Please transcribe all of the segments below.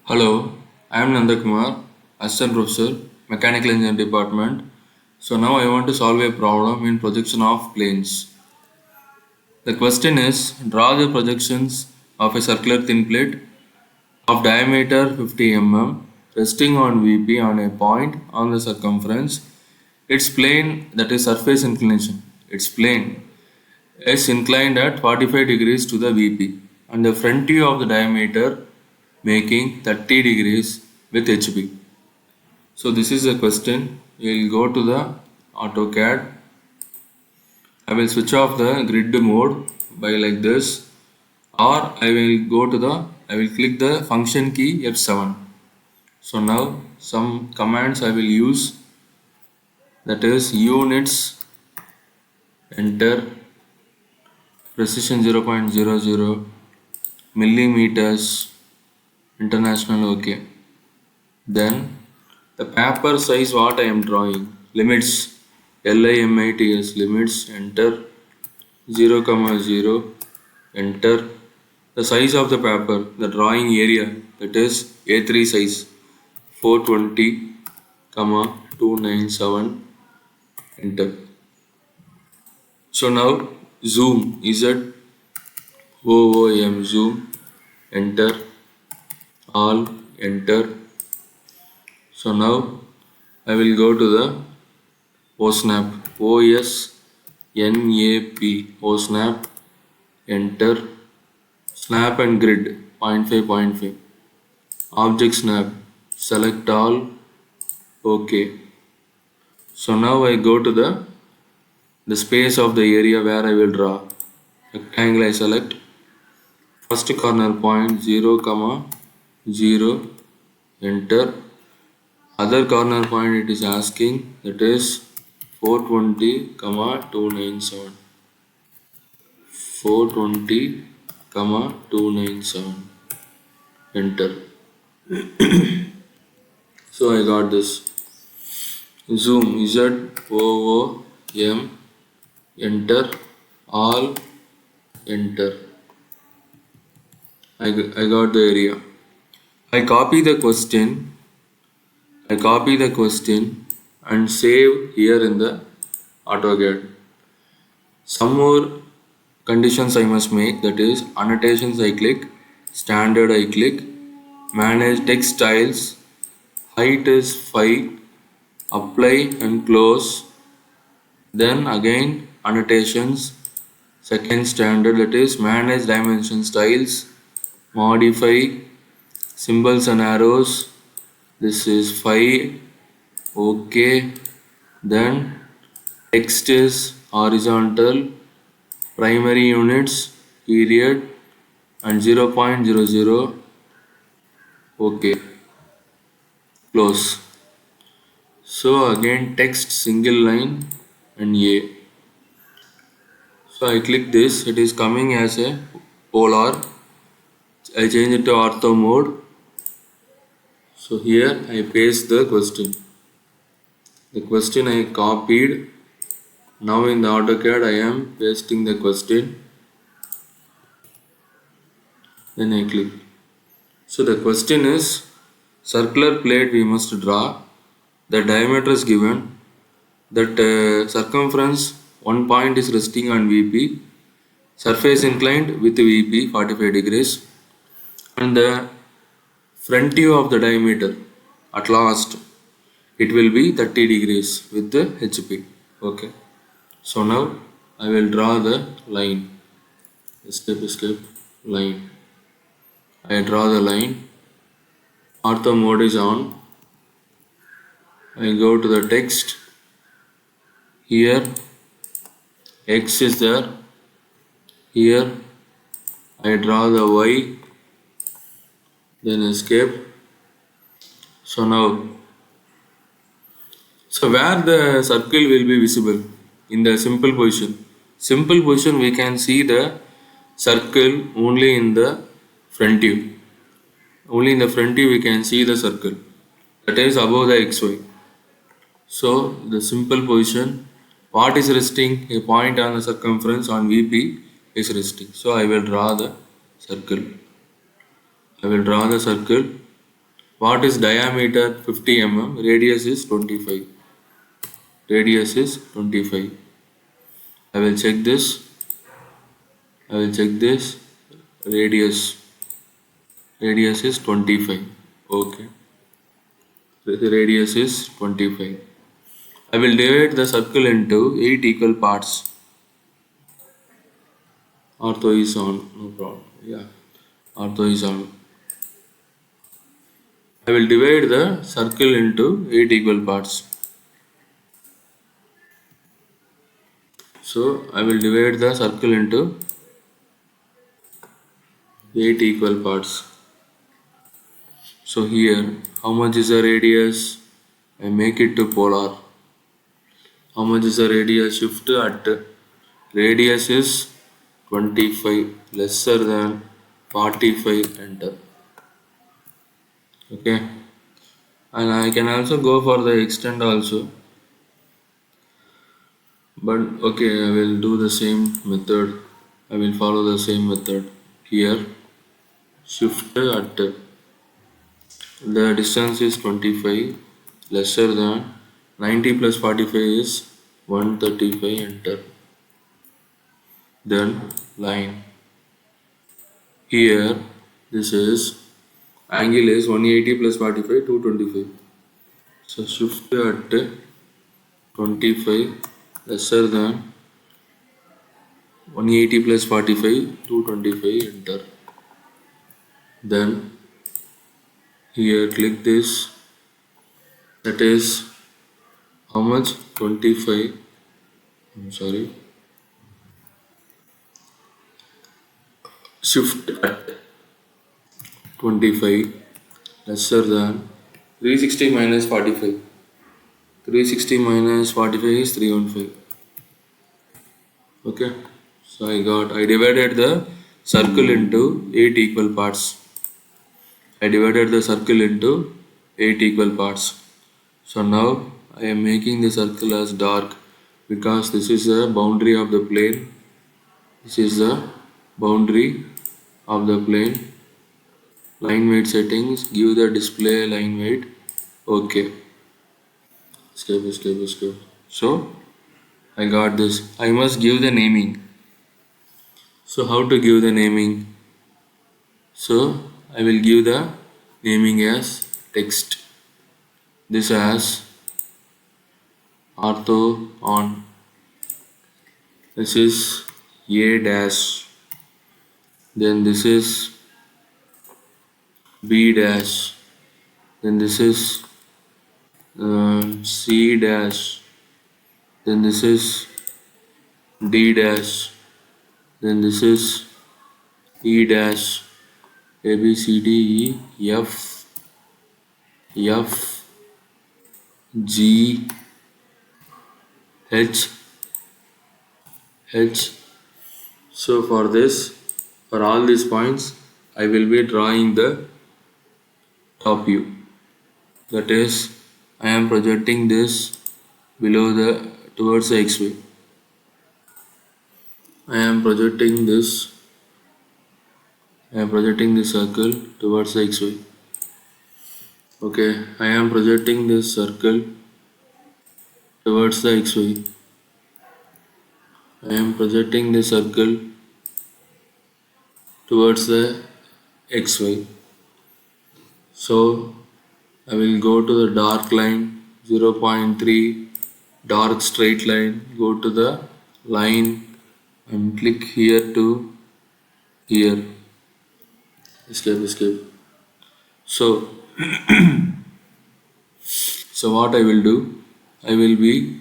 Hello, I am Nandakumar, Assistant Professor, Mechanical Engineering Department. So now I want to solve a problem in projection of planes. The question is, draw the projections of a circular thin plate of diameter 50 mm resting on VP on a point on the circumference. Its plane, that is surface inclination, its plane is inclined at 45 degrees to the VP and the front view of the diameter making 30 degrees with HB. So this is a question. We will go to the AutoCAD. I will switch off the grid mode by like this, or I will click the function key F7. So now some commands I will use, that is units, enter, precision 0.00, millimeters, international, okay. Then the paper size what I am drawing, limits, LIMITS, limits, enter, 0 comma 0, enter. The size of the paper, the drawing area, that is A3 size, 420 comma 297, enter. So now zoom, zoom, enter, all, enter. So now I will go to the OSNAP, OSNAP, OSNAP, enter, snap and grid, 0.5, 0.5, object snap, select all, OK. So now I go to the space of the area where I will draw. Rectangle I select, first corner point 0, comma 0, enter. Other corner point it is asking, that is 420, comma 297. 420, comma 297, enter. So I got this. Zoom, ZOOM, enter, all, enter. I got the area. I copy the question. And save here in the AutoCAD. Some more conditions I must make, that is annotations I click, standard I click, manage text styles, height is 5, apply and close, then again annotations, second standard, that is manage dimension styles, modify symbols and arrows, this is 5, OK, then text is horizontal, primary units, period, and 0.00, OK, close. So again text single line and A. So I click this, it is coming as a polar. I change it to ortho mode. So here I paste the question. The question I copied. Now in the AutoCAD I am pasting the question. Then I click. So the question is, circular plate we must draw. The diameter is given. That circumference, one point is resting on VP. Surface inclined with VP 45 degrees. And the front view of the diameter, at last it will be 30 degrees with the HP. Okay. So now I will draw the line. Escape, line. I draw the line. Ortho mode is on. I go to the text. Here X is there. Here I draw the Y. Then escape. So now, so where the circle will be visible in the simple position. Simple position we can see the circle only in the front view. Only in the front view we can see the circle. That is above the XY. So the simple position, what is resting? A point on the circumference on VP is resting. So I will draw the circle. I will draw the circle. What is diameter? 50 mm. Radius is 25. Radius is 25. I will check this. I will check this. Radius. Radius is 25. Okay. The radius is 25. I will divide the circle into 8 equal parts. Ortho is on. No problem. Yeah. Ortho is on. I will divide the circle into 8 equal parts. So I will divide the circle into 8 equal parts. So here, how much is the radius? I make it to polar. How much is the radius? Shift at radius is 25 lesser than 45, enter. Okay, and I can also go for the extend also, but okay, I will do the same method. I will follow the same method here. Shift at the distance is 25 lesser than 90 plus 45 is 135, enter. Then line. Here this is angle is 180 plus 45 225. So shift at 25 lesser than 180 plus 45 225, enter. Then here click this, that is how much? 25. I'm sorry. Shift at 25 lesser than 360 minus 45. 360 minus 45 is 315. Okay, so I divided the circle into 8 equal parts. I divided the circle into 8 equal parts. So now I am making the circle as dark because this is the boundary of the plane. This is the boundary of the plane. Line weight settings, give the display line weight. Okay. Escape. So I got this. I must give the naming. So how to give the naming? So I will give the naming as text. This as ortho on. This is A dash. Then this is B dash. Then this is C dash. Then this is D dash. Then this is E dash. A B C D E F G H. So for all these points, I will be drawing the top view. That is, I am projecting this below towards the XY. I am projecting this circle towards the XY. Okay, I am projecting this circle towards the XY. I am projecting the circle towards the XY. So I will go to the dark line 0.3, dark straight line, go to the line and click here to here. Escape. So what I will do, I will be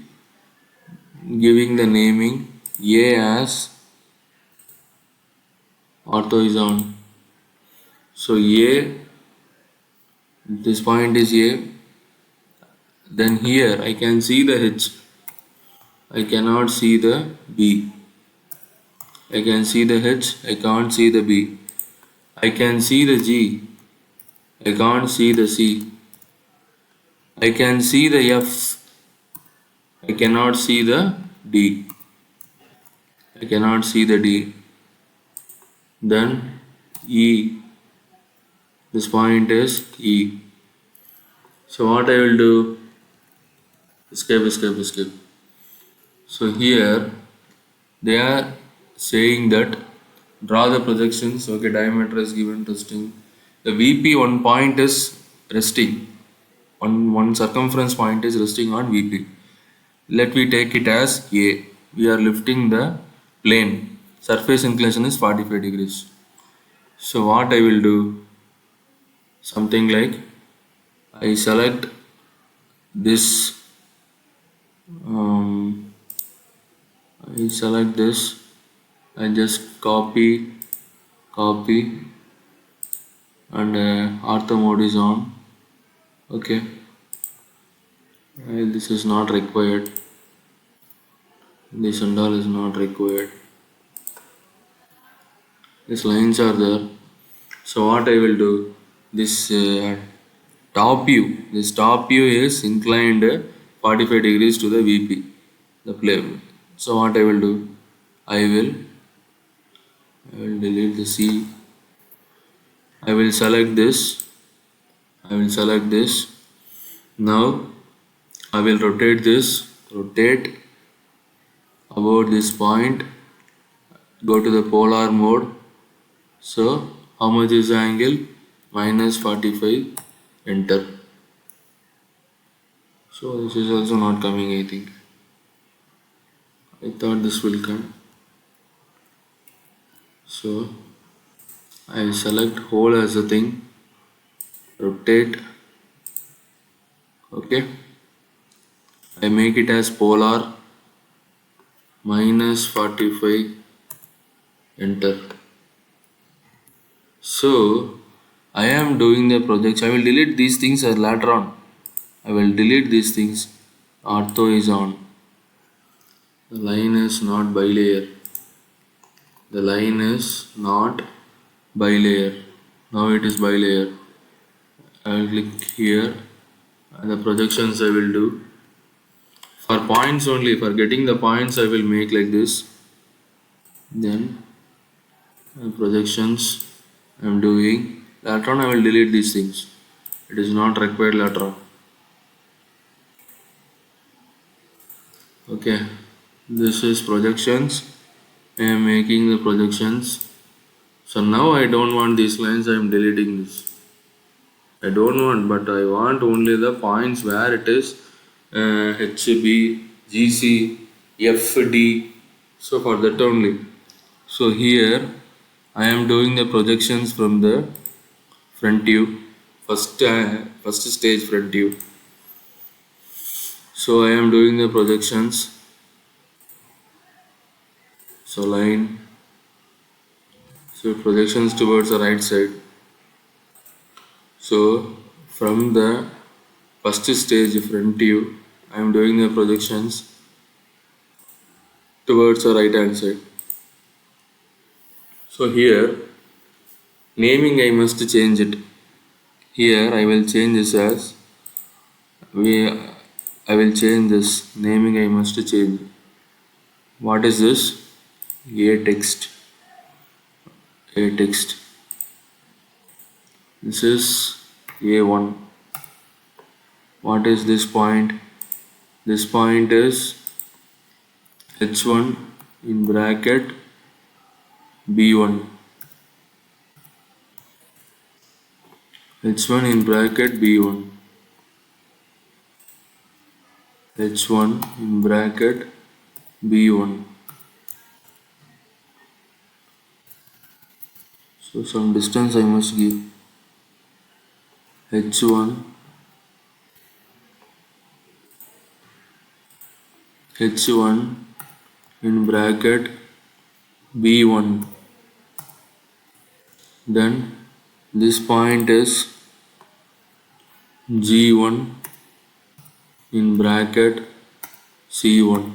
giving the naming A as ortho is on. So A, this point is A. Then here I can see the H. I cannot see the B. I can see the H. I can't see the B. I can see the G. I can't see the C. I can see the F. I cannot see the D. I cannot see the D. Then E. This point is E. So what I will do? Escape, escape, escape. So here they are saying that draw the projections. Okay, diameter is given resting. The VP one point is resting. One circumference point is resting on VP. Let me take it as A. We are lifting the plane. Surface inclination is 45 degrees. So what I will do? Something like I select this. Um, I select this. I just copy, and ortho mode is on. Okay, this is not required. This and all is not required. These lines are there. So what I will do? This top view is inclined 45 degrees to the VP, the plane. So what I will do? I will delete the C. I will select this. I will select this. Now I will rotate this. Rotate about this point. Go to the polar mode. So how much is the angle? Minus 45. Enter. So this is also not coming, I think. I thought this will come. So I select hole as a thing. Rotate. Okay. I make it as polar. Minus 45. Enter. So I am doing the projects. I will delete these things later on. I will delete these things. Ortho is on. The line is not bilayer. The line is not bilayer. Now it is bilayer. I will click here and the projections I will do. For points only, for getting the points I will make like this. Then projections I am doing. Later on I will delete these things. It is not required later on. Okay, this is projections. I am making the projections. So now I don't want these lines, I am deleting this. I don't want, but I want only the points where it is HB, GC, FD. So for that only. So here I am doing the projections from the front view, first stage front view. So I am doing the projections. So line. So projections towards the right side. So from the first stage front view, I am doing the projections towards the right hand side. So here naming I must change it. Here I will change this as I will change this naming I must change. What is this? A text. A text. This is A1. What is this point? This point is H1 in bracket B1. H1 in bracket B1. H1 in bracket B1. So some distance I must give. H1 in bracket B1. Then this point is G1 in bracket C1.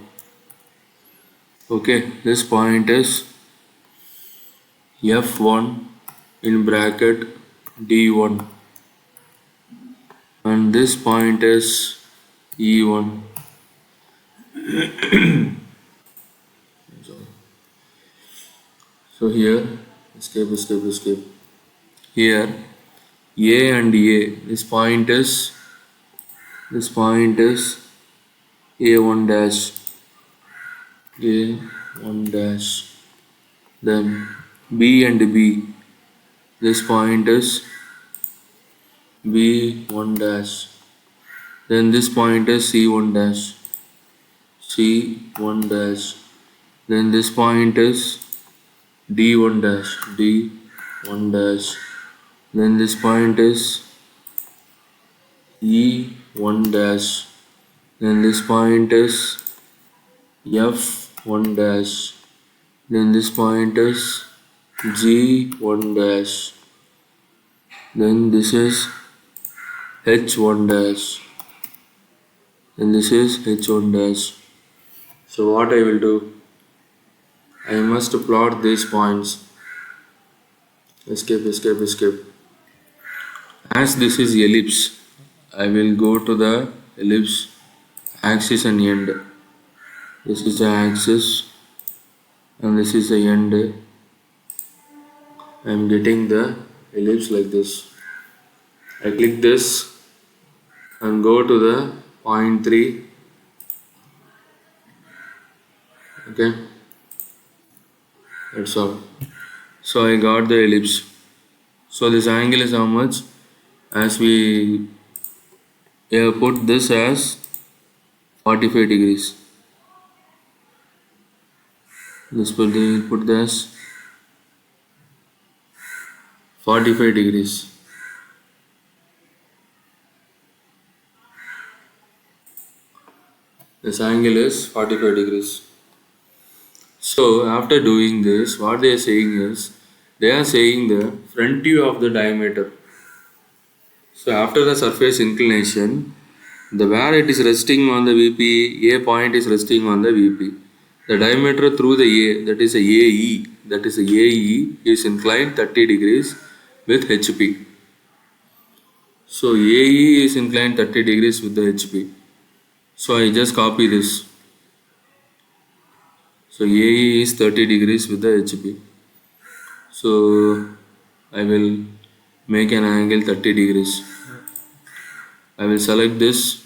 Okay, this point is F1 in bracket D1, and this point is E1. So here escape. Here A and A. This point is A1 dash. A1 dash. Then B and B. This point is B1 dash. Then this point is C1 dash. C1 dash. Then this point is D1 dash. D1 dash. Then this point is E1 dash. Then this point is F1 dash. Then this point is G1 dash. Then this is H1 dash. Then this is H1 dash. So what I will do? I must plot these points. Escape. As this is ellipse, I will go to the ellipse axis and end. This is the axis and this is the end. I am getting the ellipse like this. I click this and go to the point 3. Okay, that's all. So I got the ellipse. So this angle is how much? As we put this as 45 degrees. This put this 45 degrees. This angle is 45 degrees. So after doing this, what they are saying is, they are saying the front view of the diameter. So after the surface inclination, the where it is resting on the VP, A point is resting on the VP. The diameter through the A, that is a AE, is inclined 30 degrees with HP. So AE is inclined 30 degrees with the HP. So I just copy this. So AE is 30 degrees with the HP. So I will make an angle 30 degrees. I will select this.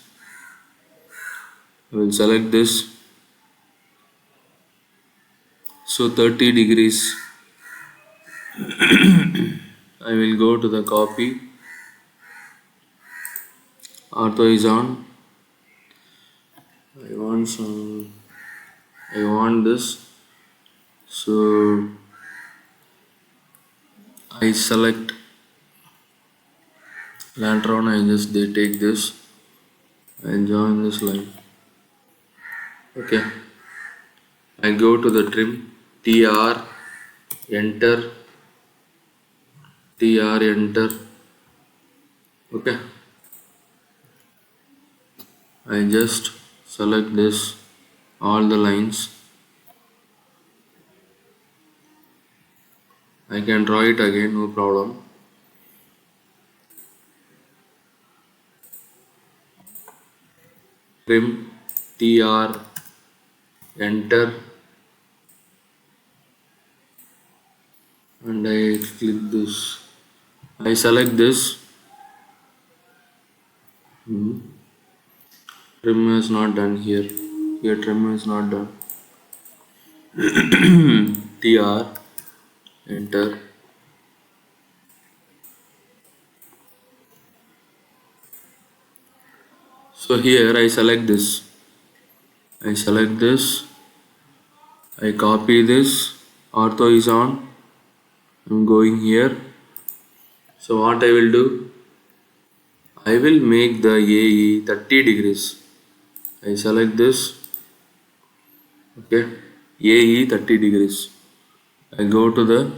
So 30 degrees. I will go to the copy. Ortho is on. I want this. So I select later on. They take this and join this line. Okay. I go to the trim. TR, enter. Okay. I just select this, all the lines. I can draw it again, no problem. Trim, TR, enter, and I click this. I select this. Trim is not done here. Here trim is not done. TR, enter. So here I select this. I copy this. Ortho is on. I'm going here. So what I will do? I will make the AE 30 degrees. I select this. Okay. AE 30 degrees. I go to the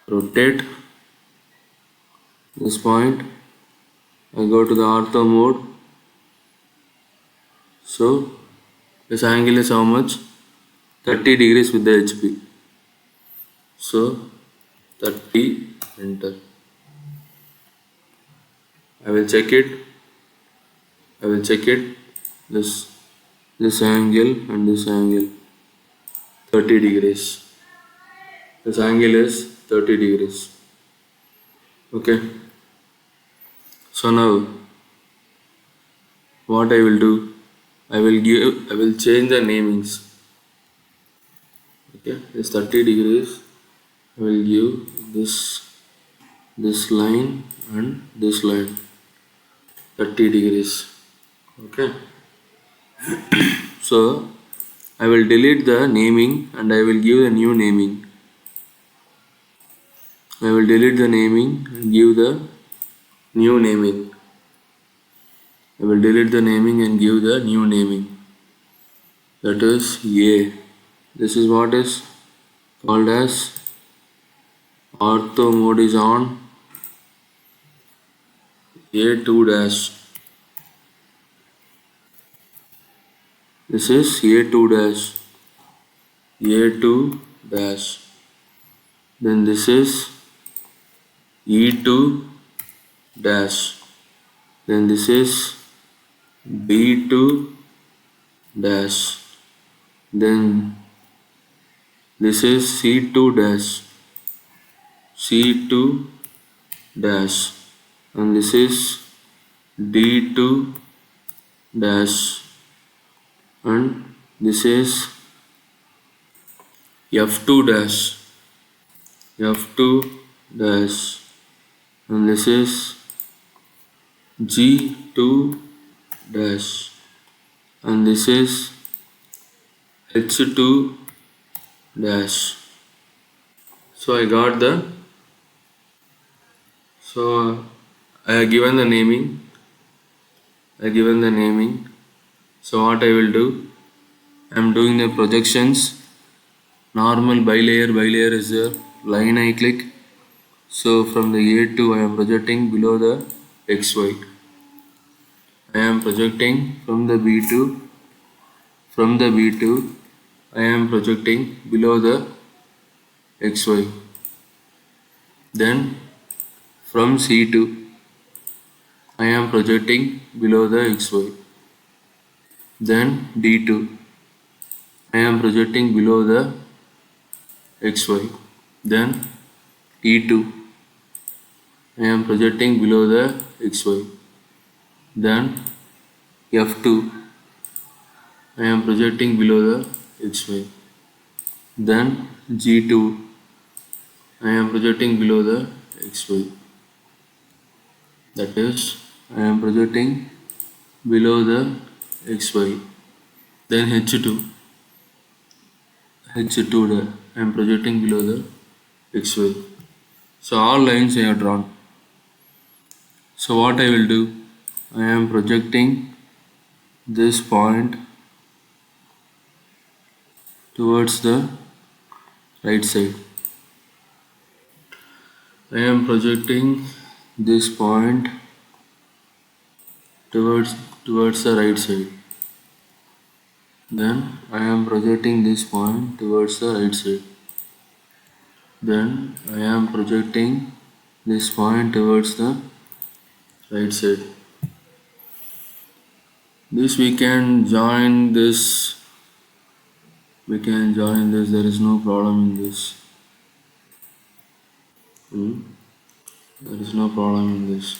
rotate this point. I go to the ortho mode. So this angle is how much? 30 degrees with the HP. So 30, enter. I will check it. This angle and this angle 30 degrees. This angle is 30 degrees. Okay. So now what I will do, I will change the namings. Okay, this 30 degrees I will give this line and this line 30 degrees. Okay, so I will delete the naming and I will give a new naming. I will delete the naming and give the new naming. I will delete the naming and give the new naming. That is A. This is what is called as ortho mode is on A2 dash. This is A2 dash. A2 dash. Then this is E2 dash. Then this is B2 dash. Then this is C2 dash. C2 dash. And this is D2 dash. And this is F2 dash. F2 dash. And this is G2 dash. And this is H2 dash. So I got the, so I have given the naming. So what I will do, I am doing the projections. Normal bilayer is the line I click. So from the A2 I am projecting below the XY. I am projecting from the B2. From the B2 I am projecting below the XY. Then from C2 I am projecting below the XY. Then D2 I am projecting below the XY. Then E2 I am projecting below the XY. Then F2 I am projecting below the XY. Then G2 I am projecting below the XY. That is, I am projecting below the XY. Then H2 I am projecting below the XY. So all lines I have drawn. So what I will do, I am projecting this point towards the right side. I am projecting this point towards the right side. Then I am projecting this point towards the right side. Then I am projecting this point towards the right side. This we can join this. There is no problem in this. There is no problem in this.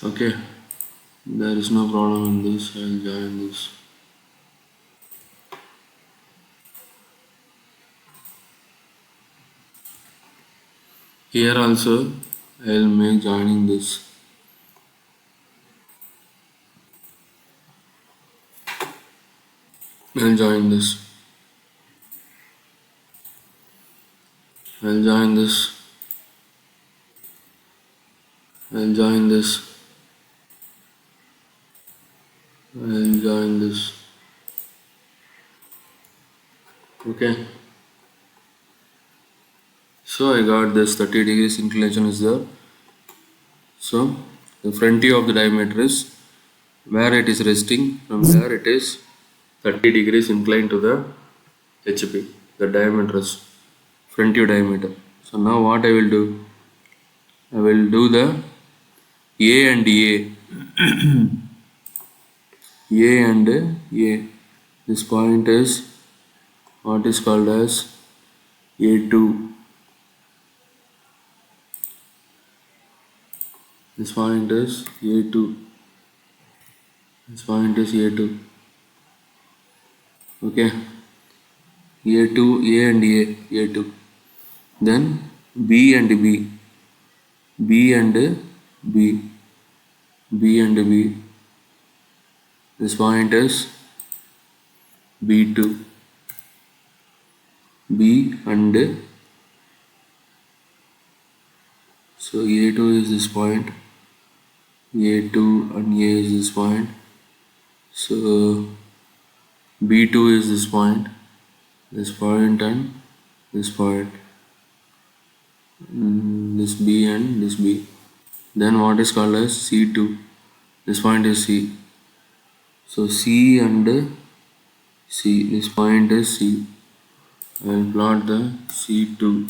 Okay, there is no problem in this. I will join this. Here also I will make joining this. I will join this. I will join this. I will join this. I will join this. Okay. So I got this 30 degrees inclination is there. So the front view of the diameter is where it is resting, from there it is 30 degrees inclined to the HP, the diameter is front view diameter. So now what I will do, I will do the A and A. A and A. This point is what is called as A2. This point is A2. This point is A2. Okay. A2, A and A, A2. Then B and B. B and B. B and B. This point is B2. B and so A2 is this point. A2 and A is this point. So B2 is this point and this point. This B and this B. Then what is called as C2. This point is C. So C and C. This point is C. I will plot the C2.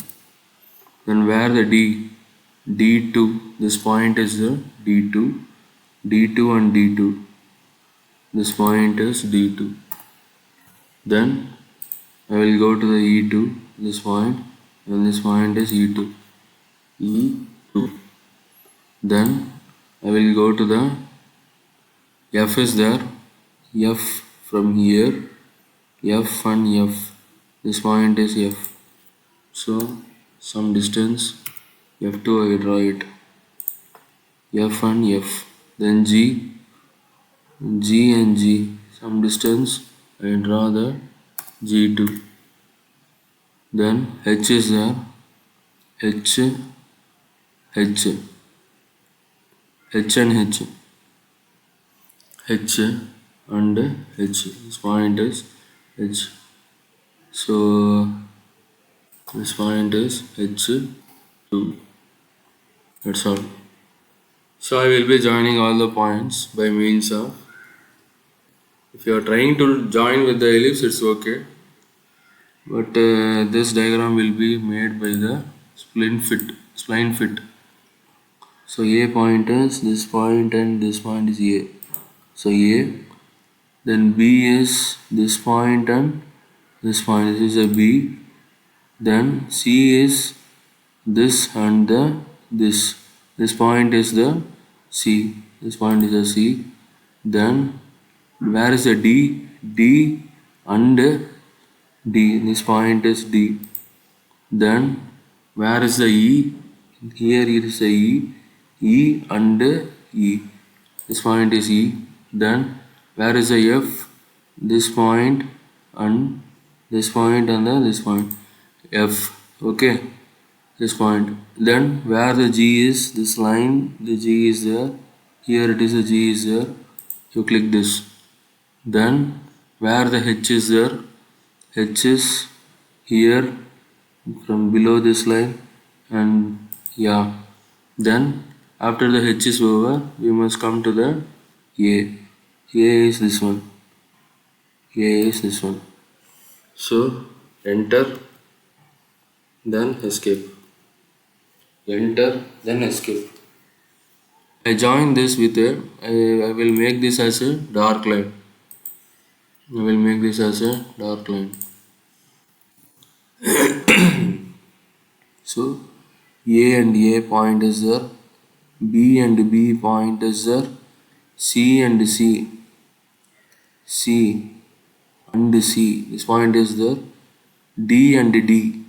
Then where the D? D2. This point is the D2. D2 and D2. This point is D2. Then I will go to the E2. This point and this point is E2. E2. Then I will go to the F is there. F from here. F and F. This point is F. So some distance F2 I will draw it. F and F. Then G. G and G. Some distance I will draw the G2. Then H is there. H. H. H and H. H and H. This point is H. So this point is H2. That's all. So I will be joining all the points by means of, if you are trying to join with the ellipse, it's okay. But this diagram will be made by the spline fit. So A point is this point and this point is A. So A. Then B is this point and this point. This is a B. Then C is this and the this. This point is the C. This point is a C. Then where is the D? D and D. This point is D. Then where is the E? Here is the E. E and E. This point is E. Then where is the F? This point and this point and this point. F. Okay. This point. Then where the G is, this line, the G is there. Here it is, the G is there. You click this. Then where the H is there, H is here from below this line, and yeah. Then after the H is over, we must come to the A. A is this one. A is this one. So enter, then escape. Enter, then escape. I join this with a, I will make this as a dark line. I will make this as a dark line. So A and A point is there, B and B point is there, C and C, C and C, this point is there, D and D,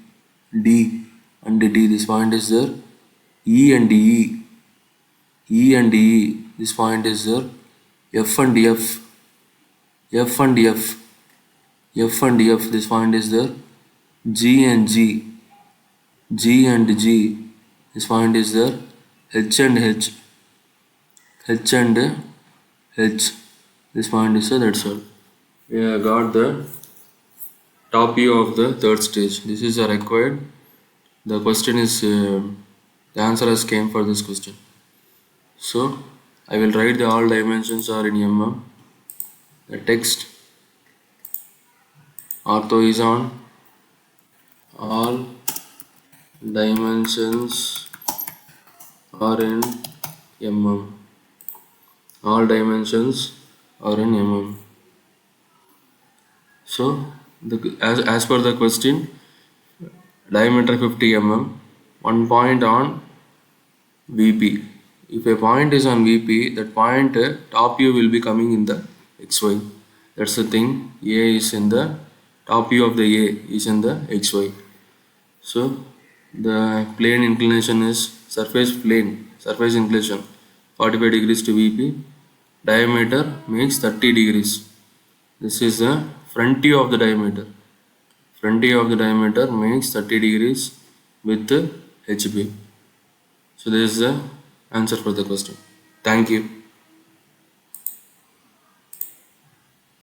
D and D, this point is there, E and E, E and E, this point is there, F and F, F and F, F and F, this point is there, G and G, G and G, this point is there, H and H, H and H, this point is there, that's all. We have got the top view of the third stage. This is required. The question is, the answer has came for this question. So I will write the all dimensions are in mm. The text, ortho is on, all dimensions are in mm. All dimensions are in mm. So as per the question, diameter 50 mm, one point on VP. If a point is on VP, that point top view will be coming in the XY. That's the thing. A is in the top view of the A is in the XY. So the plane inclination is surface inclination 45 degrees to VP. Diameter makes 30 degrees. This is the front view of the diameter. Front view of the diameter makes 30 degrees with HB. So this is the answer for the question. Thank you.